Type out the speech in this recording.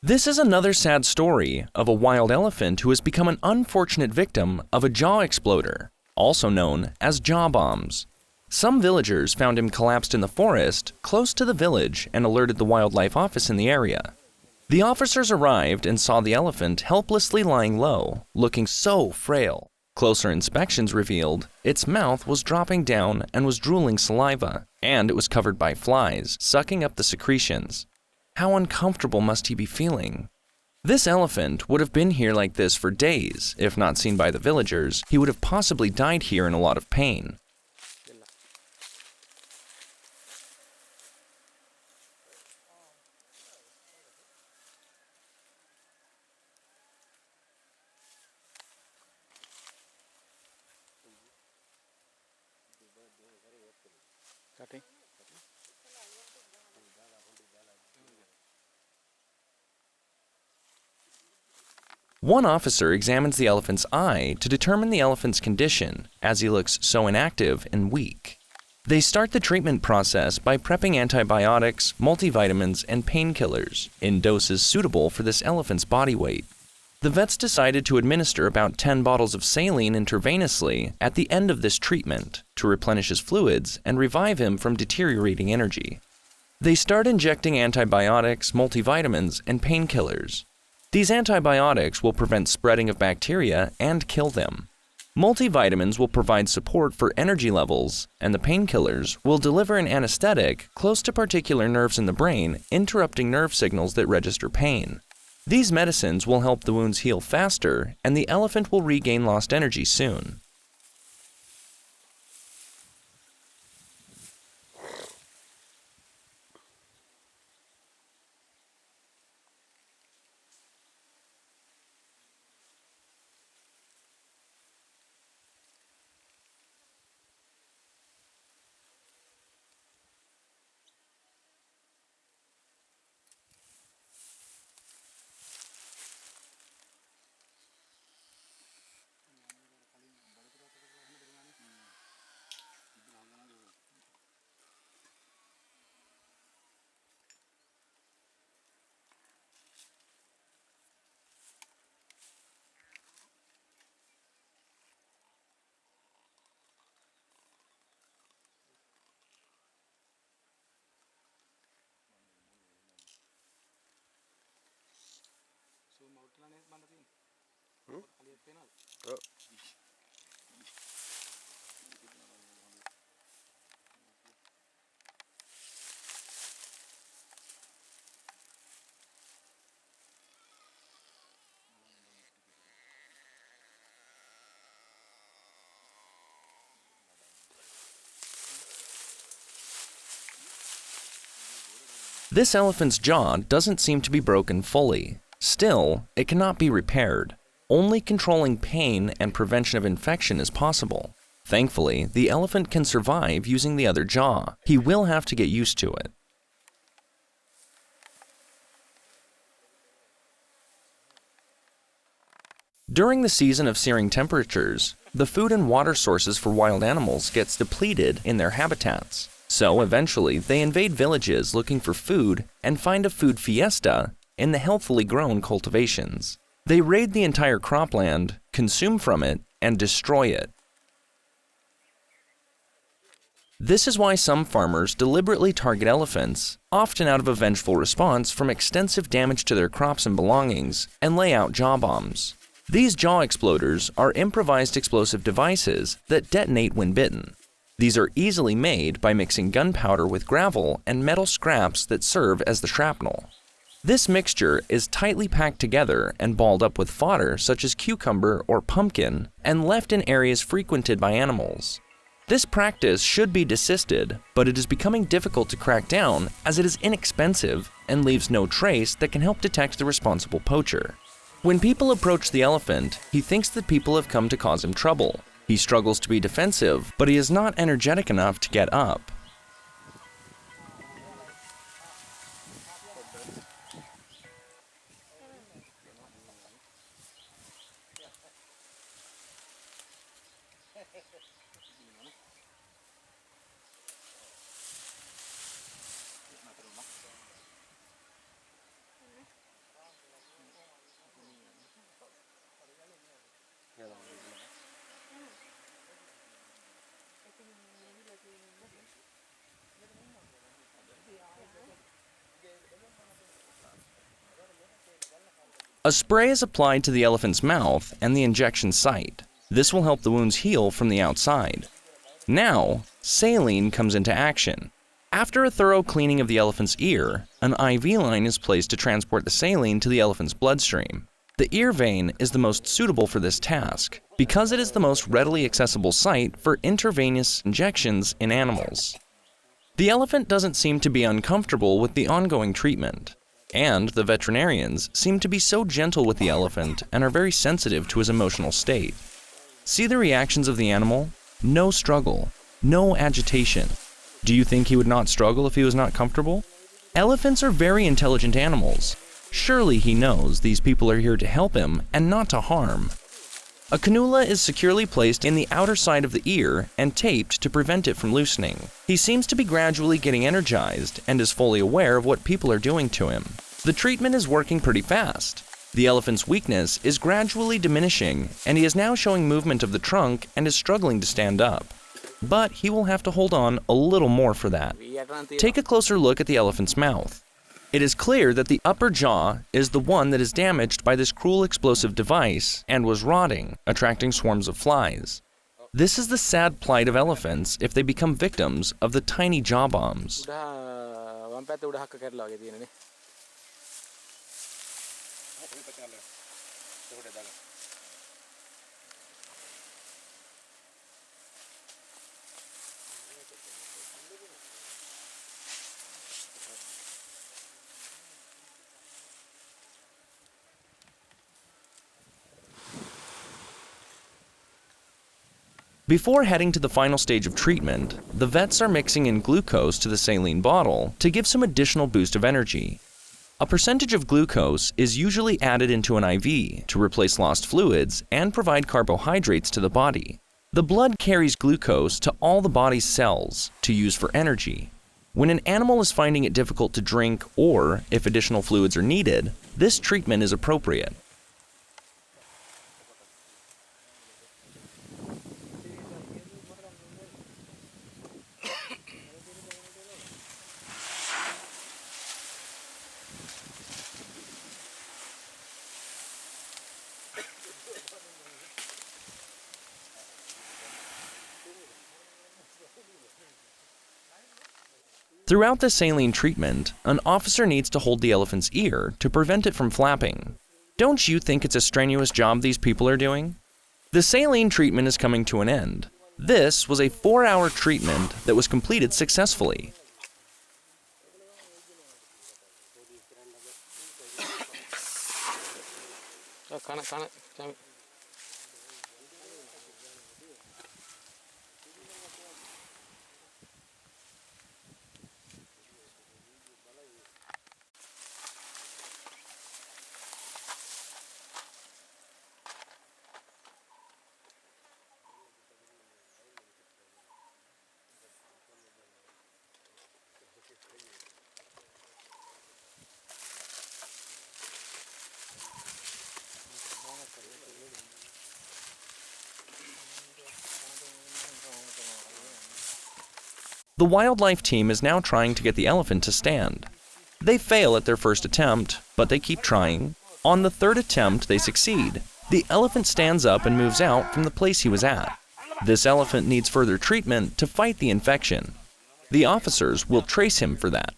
This is another sad story of a wild elephant who has become an unfortunate victim of a jaw exploder, also known as jaw bombs. Some villagers found him collapsed in the forest close to the village and alerted the wildlife office in the area. The officers arrived and saw the elephant helplessly lying low, looking so frail. Closer inspections revealed its mouth was dropping down and was drooling saliva, and it was covered by flies, sucking up the secretions. How uncomfortable must he be feeling? This elephant would have been here like this for days. If not seen by the villagers, he would have possibly died here in a lot of pain. One officer examines the elephant's eye to determine the elephant's condition, as he looks so inactive and weak. They start the treatment process by prepping antibiotics, multivitamins, and painkillers in doses suitable for this elephant's body weight. The vets decided to administer about 10 bottles of saline intravenously at the end of this treatment to replenish his fluids and revive him from deteriorating energy. They start injecting antibiotics, multivitamins, and painkillers. These antibiotics will prevent spreading of bacteria and kill them. Multivitamins will provide support for energy levels, and the painkillers will deliver an anesthetic close to particular nerves in the brain, interrupting nerve signals that register pain. These medicines will help the wounds heal faster, and the elephant will regain lost energy soon. This elephant's jaw doesn't seem to be broken fully. Still, it cannot be repaired. Only controlling pain and prevention of infection is possible. Thankfully, the elephant can survive using the other jaw. He will have to get used to it. During the season of searing temperatures, the food and water sources for wild animals gets depleted in their habitats. So eventually, they invade villages looking for food and find a food fiesta in the healthily grown cultivations. They raid the entire cropland, consume from it, and destroy it. This is why some farmers deliberately target elephants, often out of a vengeful response from extensive damage to their crops and belongings, and lay out jaw bombs. These jaw exploders are improvised explosive devices that detonate when bitten. These are easily made by mixing gunpowder with gravel and metal scraps that serve as the shrapnel. This mixture is tightly packed together and balled up with fodder such as cucumber or pumpkin and left in areas frequented by animals. This practice should be desisted, but it is becoming difficult to crack down as it is inexpensive and leaves no trace that can help detect the responsible poacher. When people approach the elephant, he thinks that people have come to cause him trouble. He struggles to be defensive, but he is not energetic enough to get up. A spray is applied to the elephant's mouth and the injection site. This will help the wounds heal from the outside. Now, saline comes into action. After a thorough cleaning of the elephant's ear, an IV line is placed to transport the saline to the elephant's bloodstream. The ear vein is the most suitable for this task because it is the most readily accessible site for intravenous injections in animals. The elephant doesn't seem to be uncomfortable with the ongoing treatment, and the veterinarians seem to be so gentle with the elephant and are very sensitive to his emotional state. See the reactions of the animal? No struggle, no agitation. Do you think he would not struggle if he was not comfortable? Elephants are very intelligent animals. Surely he knows these people are here to help him and not to harm. A cannula is securely placed in the outer side of the ear and taped to prevent it from loosening. He seems to be gradually getting energized and is fully aware of what people are doing to him. The treatment is working pretty fast. The elephant's weakness is gradually diminishing, and he is now showing movement of the trunk and is struggling to stand up. But he will have to hold on a little more for that. Take a closer look at the elephant's mouth. It is clear that the upper jaw is the one that is damaged by this cruel explosive device and was rotting, attracting swarms of flies. This is the sad plight of elephants if they become victims of the tiny jaw bombs. Before heading to the final stage of treatment, the vets are mixing in glucose to the saline bottle to give some additional boost of energy. A percentage of glucose is usually added into an IV to replace lost fluids and provide carbohydrates to the body. The blood carries glucose to all the body's cells to use for energy. When an animal is finding it difficult to drink or if additional fluids are needed, this treatment is appropriate. Throughout the saline treatment, an officer needs to hold the elephant's ear to prevent it from flapping. Don't you think it's a strenuous job these people are doing? The saline treatment is coming to an end. This was a 4-hour treatment that was completed successfully. The wildlife team is now trying to get the elephant to stand. They fail at their first attempt, but they keep trying. On the third attempt, they succeed. The elephant stands up and moves out from the place he was at. This elephant needs further treatment to fight the infection. The officers will trace him for that.